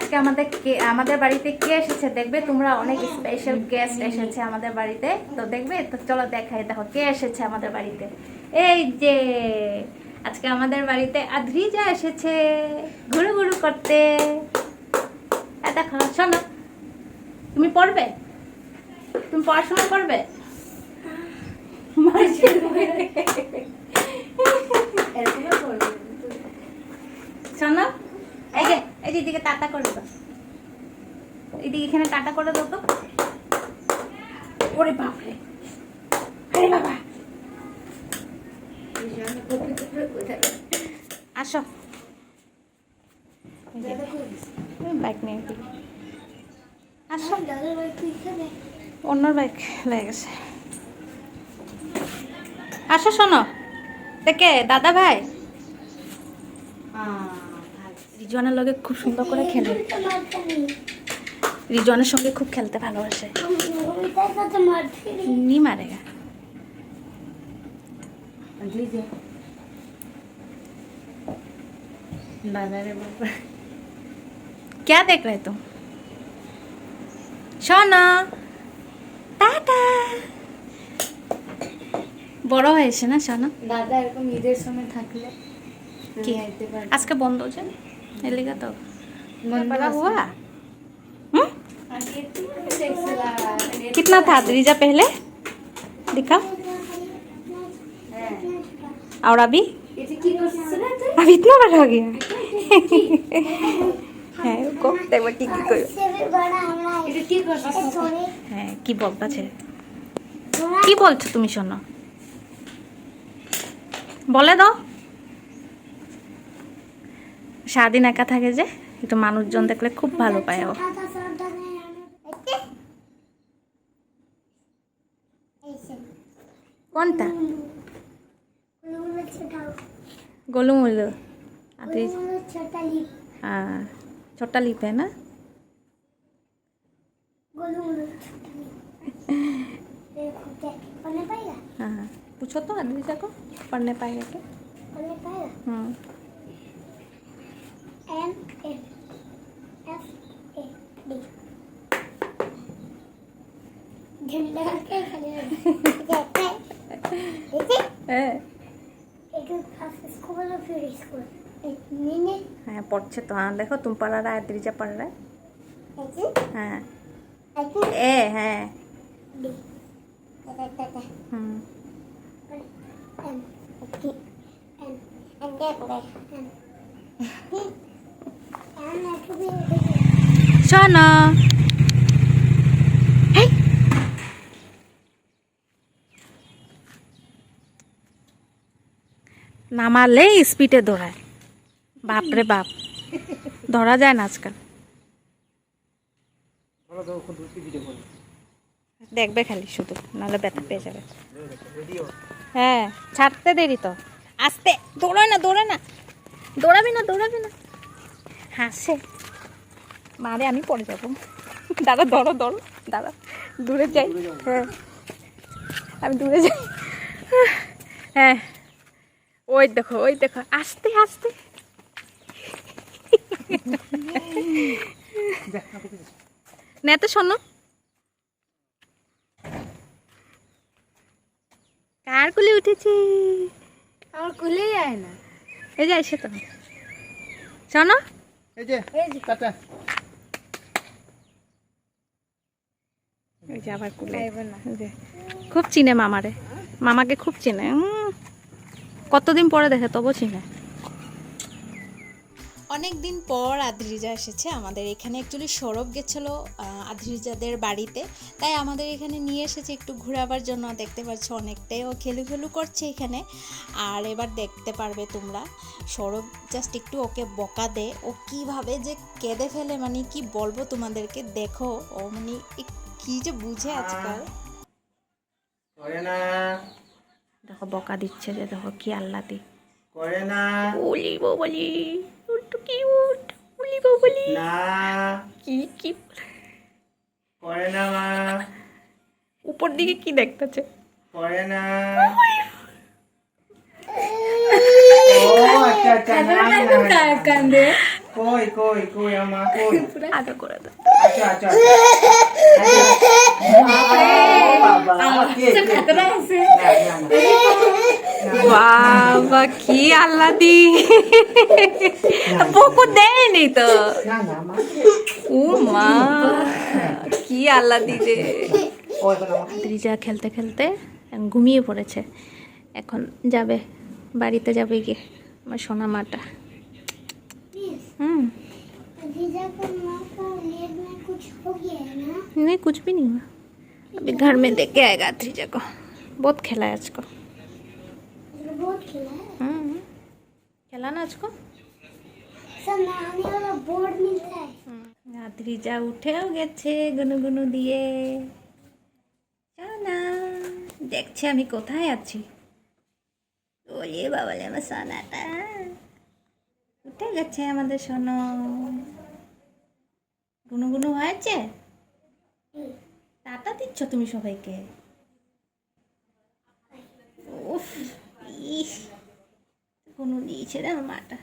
আজকে আমাদের বাড়িতে কে এসেছে দেখবে তোমরা, অনেক স্পেশাল গেস্ট এসেছে আমাদের বাড়িতে। তো দেখবে তো, চলো দেখাই, দেখো কে এসেছে আমাদের বাড়িতে। এই যে আজকে আমাদের বাড়িতে আদ্রিজা এসেছে ঘুরু ঘুরু করতে। দেখো, শোনো, তুমি পড়বে? তুমি পড়াশোনা করবে? শোনো, এই দিকে টাটা করে দাও, এইদিকে এখানে টাটা করে দাও তো। ওরে বাপরে, আরে বাবা, আসো বাইক নিয়ে আসো। অন্য বাইক লেগে গেছে। আসো, শোনো, দেখে দাদা ভাই রিজওয়ানের লগে খুব সুন্দর করে খেলে, রিজওয়ানের সঙ্গে খুব খেলতে ভালোবাসে। নি মারেগা। क्या देख रहे तुम? শোনো, টাটা। বড় হয়েছে না শোনো? দাদা এরকম ঈদের সময় থাকলে কি আজকে বন্ধ যে এলিগা তো বন্ধ हुआ। कितना था रिजा पहले दिखाओ, और अभी अभी इतना बड़ा हो गया है। को देखो की करो হ্যাঁ, কি বলতাছে, কি বলছো তুমি? শোনো, বলে দাও। সারাদিন একা থাকে যে, একটু মানুষজন দেখলে খুব ভালো পায় ও। কোনটা? गोलू मोलू आती हाँ, छोटा लिप है ना। हाँ, पूछो तो अद्रिजा को, पढ़ने पाएगा क्या? हाँ, पढ़ছে তো। हाँ देखो, तुम पढ़ रहा है, अद्रिजा पढ़ रहा है। हाँ ए है। শোনো, নামালে স্পিডে দৌড়ায়। বাপরে বাপ, ধরা যায় না আজকাল। দেখবে খালি শুধু, নাহলে ব্যথা পেয়ে যাবে। হ্যাঁ, ছাড়তে দেরি তো। আস্তে, দৌড়ায় না, দৌড়াবি না। হাসে মারে, আমি পড়ে যাবো। দাদা ধরো, দাদা দূরে যাই। হ্যাঁ, আমি দূরে যাই। হ্যাঁ, ওই দেখো, আস্তে না তো। শোনো, কার কুলে উঠেছি? আমার কুলেই আয় না। এই যে এসে তো। শোনো, এই যে টাটা। এই যে আবার কুলে। খুব চিনে মামারে, মামাকে খুব চিনে। কতদিন পরে দেখে তবু চিনে। অনেক দিন পর আদ্রিজা এসেছে আমাদের এখানে। অ্যাকচুয়ালি সৌরভ গেছিলো আদ্রিজাদের বাড়িতে, তাই আমাদের এখানে নিয়ে এসেছে একটু ঘোরাবার জন্য। দেখতে পাচ্ছ অনেকটাই ও খেলু করছে এখানে। আর এবার দেখতে পারবে তোমরা, সৌরভ জাস্ট একটু ওকে বকা দে, ও কিভাবে যে কেঁদে ফেলে, মানে কি বলবো তোমাদেরকে। দেখো ও মানে কি যে বুঝে আজকাল। দেখো বকা দিচ্ছে যে, দেখো কি আল্লাদি করে না। বলি বলি একটু কিউট, বলি বলি না, কি করে না মা। উপর দিকে কি দেখতেছে? করে না। ও আচ্ছা, না, কান্দে। কই কই কই আমার কই আদর করে দাও। আচ্ছা আচ্ছা বাবা কে বাবা কি আল্লাদি, বকু দেয়নি তো। না না মা ও মা কি আল্লাদি রে। ওই বলো মা ত্রিজা খেলতে খেলতে ঘুমিয়ে পড়েছে, এখন যাবে বাড়িতে যাবে গিয়ে আমার সোনা মাটা। जीजा को माँ का लेग में कुछ हो गया है ना? नहीं कुछ भी नहीं हुआ, अभी घर में देख के आएगा त्रिजा को। बहुत खेला है आज को। बहुत खिला है। खेला ना आज को। सब नहाने वाला बोर्ड मिलता है। त्रिजा উঠেও গেছে গুনুগুনু দিয়ে। সোনা দেখছে আমি কোথায় আছি। ওরে বাবা রে আমার সোনাটা উঠে গেছে আমাদের সোনা। গুনুগুনু হয়েছে, টাটা দিচ্ছ তুমি সবাইকে। উফ ইস গুনু দিয়েছে রে আমার মাটা।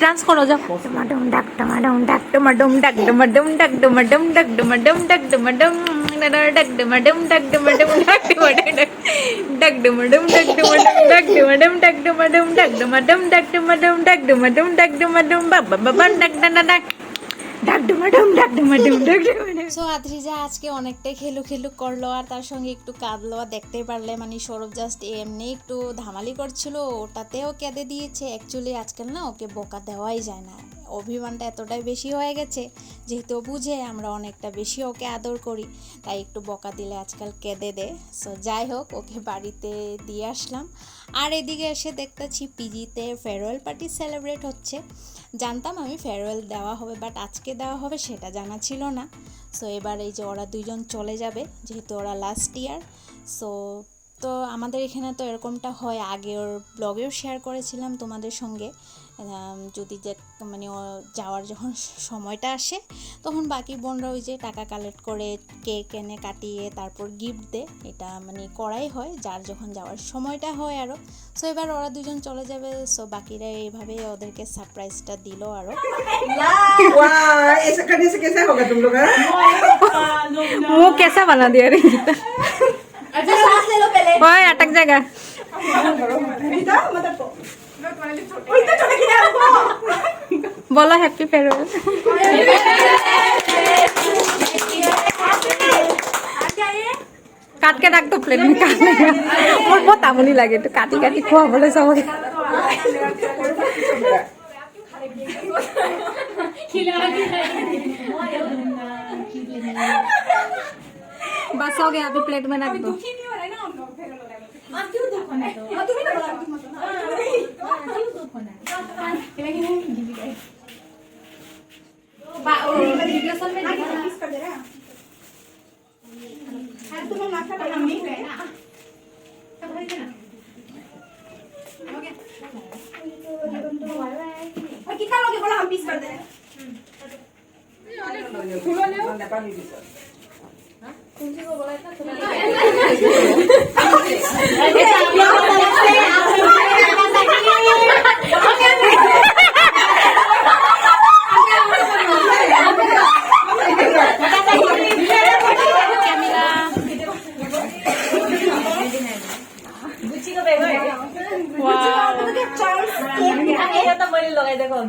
ডান্স করো যাও। টমাডম ডাক টমাডম ডাক টমাডম ডাক টমাডম ডাক টমাডম ডাক টমাডম ডাক টমাডম ডাক টমাডম ডাক টমাডম ডাক টমাডম ডাক টমাডম ডাক টমাডম ডাক টমাডম ডাক টমাডম ডাক টমাডম ডাক টমাডম ডাক টমাডম ডাক টমাডম বাবা বাবা ডাক ডাক ডাক সো আদ্রিজা আজকে অনেকটাই খেলু খেলু করলো আর তার সঙ্গে একটু কাঁদলো, আর দেখতেই পারলে মানে সৌরভ জাস্ট এমনি একটু ধামালি করছিল, ওটাতেও কেঁদে দিয়েছে। অ্যাকচুয়ালি আজকাল না ওকে বকা দেওয়াই যায় না, অভিমানটা এতটাই বেশি হয়ে গেছে, যেহেতু বুঝে আমরা অনেকটা বেশি ওকে আদর করি, তাই একটু বকা দিলে আজকাল কেঁদে দেয়। সো যাই হোক ওকে বাড়িতে দিয়ে আসলাম। আর এদিকে এসে দেখতেছি পিজিতে ফেয়ারওয়েল পার্টি সেলিব্রেট হচ্ছে। জানতাম আমি ফেয়ারওয়েল দেওয়া হবে, বাট আজকে দেওয়া হবে সেটা জানা ছিল না। সো এবার এই যে ওরা দুইজন চলে যাবে, যেহেতু ওরা লাস্ট ইয়ার। সো তো আমাদের এখানে তো এরকমটা হয়, আগের ব্লগেও শেয়ার করেছিলাম তোমাদের সঙ্গে। যদি যে মানে যাওয়ার যখন সময়টা আসে তখন বাকি বোনরা ওই যে টাকা কালেক্ট করে কেক এনে কাটিয়ে তারপর গিফট দেয়, এটা মানে করাই হয় যার যখন যাওয়ার সময়টা হয় আরও। সো এবার ওরা দুজন চলে যাবে, সো বাকিরা এইভাবে ওদেরকে সারপ্রাইজটা দিল আরও। ऐसा करने से कैसा होगा तुम लोग? मुंह कैसा बना दिया रे गीता? अच्छा सांस ले लो पहले। ओए अटक जाएगा। बोलो हैप्पी फेयरवेल। काट के रख दो प्लेट में, काट लेगा। और बहुत आमुनी लगे तो काटी काटी खुआ बोले सब। बस हो गया, अभी प्लेट में रख दो। कितना लोगे बोला हम पीस कर दे रहे हैं।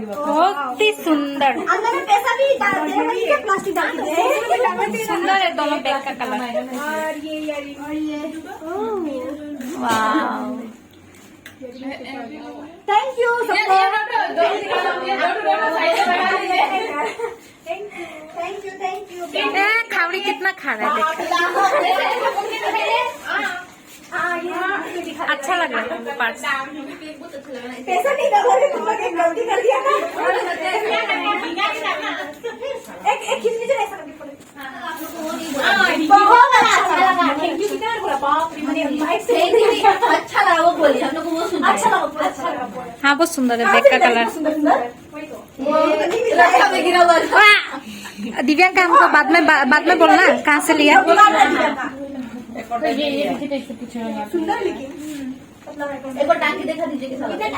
बहुत ही सुंदर अंदर में पैसा भी डाल दे, ये प्लास्टिक डाल दे। सुंदर है दोनों बैग का कलर। और ये वाव थैंक यू सबको। Thank you. खावड़ी कितना खा रहा है देख। अच्छा लग रहा है पार्ट। पैसा नहीं डाला थे तुम लोग, एक गलती कर दिया ना। एक खींच लीजिए ऐसा करके पड़े। बहुत अच्छा लगा। थैंक यू कितना बोला बाप रे, मैंने माइक से अच्छा लगा वो बोली, हम लोग को वो सुना अच्छा लगा। हाँ बहुत सुंदर है बैग का कलर। सुंदर वही तो। वो गिरा हुआ था। दिव्यांका हमको बाद में बोलना कहाँ से लिया। एक बार टांग के देखा दीजिए कैसा लगता है।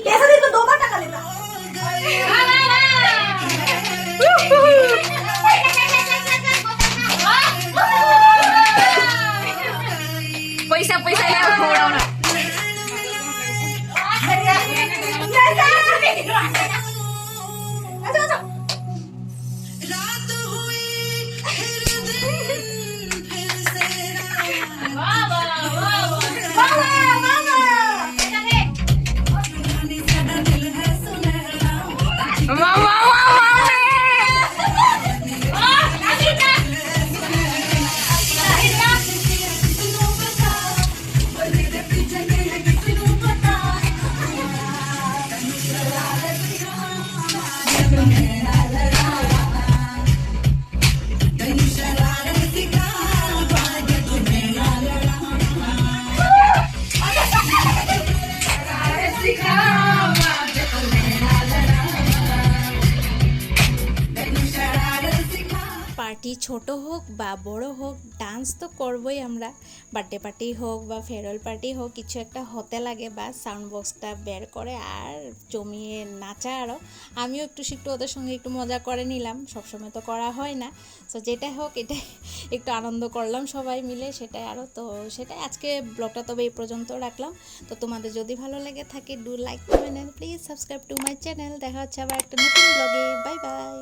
कैसा देखो 2 बार टका लेता। पैसा पैसा ले उड़ाउन পার্টি ছোট হোক বা বড় হোক ডান্স তো করবই আমরা। বার্থডে পার্টি হোক বা ফেয়ারওয়েল পার্টি হোক কিছু একটা হতে লাগে বা সাউন্ড বক্সটা বের করে আর জমিয়ে নাচা। আরও আমিও একটু ওদের সঙ্গে একটু মজা করে নিলাম, সবসময় তো করা হয় না। সো যেটা হোক এটা একটু আনন্দ করলাম সবাই মিলে, সেটাই আরও। তো সেটাই আজকে ব্লগটা তবে এই পর্যন্ত রাখলাম। তো তোমাদের যদি ভালো লেগে থাকে do like comment and please subscribe to my channel. দেখা হচ্ছে আবার একটা নতুন ব্লগে। Bye by.